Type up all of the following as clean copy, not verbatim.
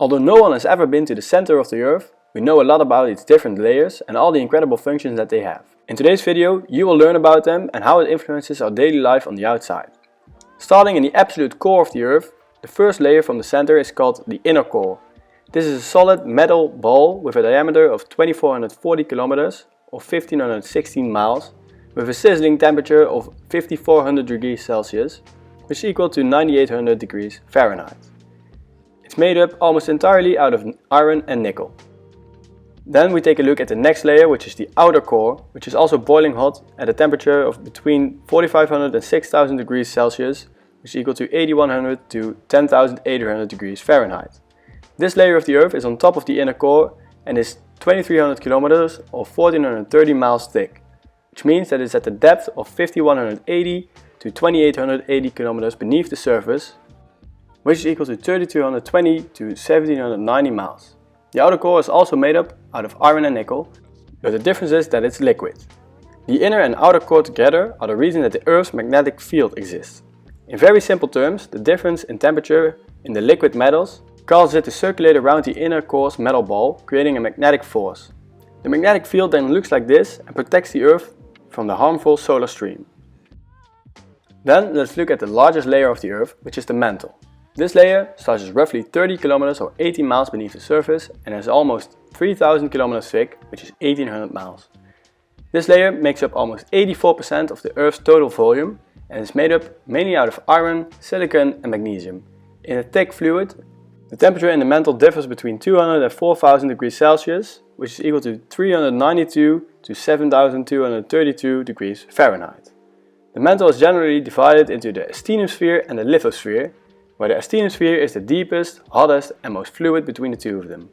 Although no one has ever been to the center of the Earth, we know a lot about its different layers and all the incredible functions that they have. In today's video, you will learn about them and how it influences our daily life on the outside. Starting in the absolute core of the Earth, the first layer from the center is called the inner core. This is a solid metal ball with a diameter of 2440 kilometers or 1516 miles, with a sizzling temperature of 5400 degrees Celsius, which is equal to 9800 degrees Fahrenheit. It's made up almost entirely out of iron and nickel. Then we take a look at the next layer, which is the outer core, which is also boiling hot at a temperature of between 4500 and 6000 degrees Celsius, which is equal to 8100 to 10800 degrees Fahrenheit. This layer of the Earth is on top of the inner core and is 2300 kilometers or 1430 miles thick, which means that it's at the depth of 5180 to 2880 kilometers beneath the surface, which is equal to 3220 to 1790 miles. The outer core is also made up out of iron and nickel, but the difference is that it's liquid. The inner and outer core together are the reason that the Earth's magnetic field exists. In very simple terms, the difference in temperature in the liquid metals causes it to circulate around the inner core's metal ball, creating a magnetic force. The magnetic field then looks like this and protects the Earth from the harmful solar stream. Then let's look at the largest layer of the Earth, which is the mantle. This layer starts roughly 30 kilometers or 80 miles beneath the surface and is almost 3000 kilometers thick, which is 1800 miles. This layer makes up almost 84% of the Earth's total volume and is made up mainly out of iron, silicon and magnesium. In a thick fluid, the temperature in the mantle differs between 200 and 4000 degrees Celsius, which is equal to 392 to 7232 degrees Fahrenheit. The mantle is generally divided into the asthenosphere and the lithosphere, where the asthenosphere is the deepest, hottest and most fluid between the two of them.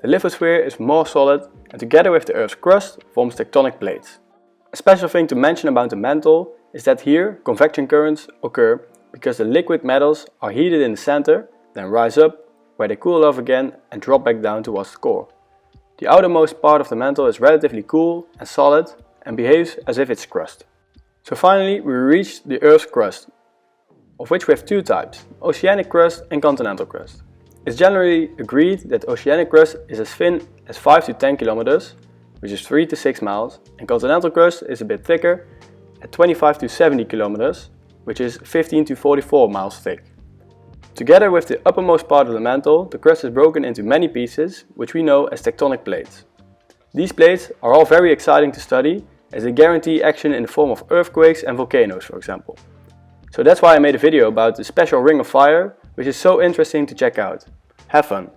The lithosphere is more solid and together with the Earth's crust forms tectonic plates. A special thing to mention about the mantle is that here convection currents occur because the liquid metals are heated in the center, then rise up, where they cool off again and drop back down towards the core. The outermost part of the mantle is relatively cool and solid and behaves as if it's crust. So finally we reach the Earth's crust, of which we have two types, oceanic crust and continental crust. It's generally agreed that oceanic crust is as thin as 5 to 10 kilometers, which is 3 to 6 miles, and continental crust is a bit thicker at 25 to 70 kilometers, which is 15 to 44 miles thick. Together with the uppermost part of the mantle, the crust is broken into many pieces, which we know as tectonic plates. These plates are all very exciting to study, as they guarantee action in the form of earthquakes and volcanoes, for example. So that's why I made a video about the special Ring of Fire, which is so interesting to check out. Have fun!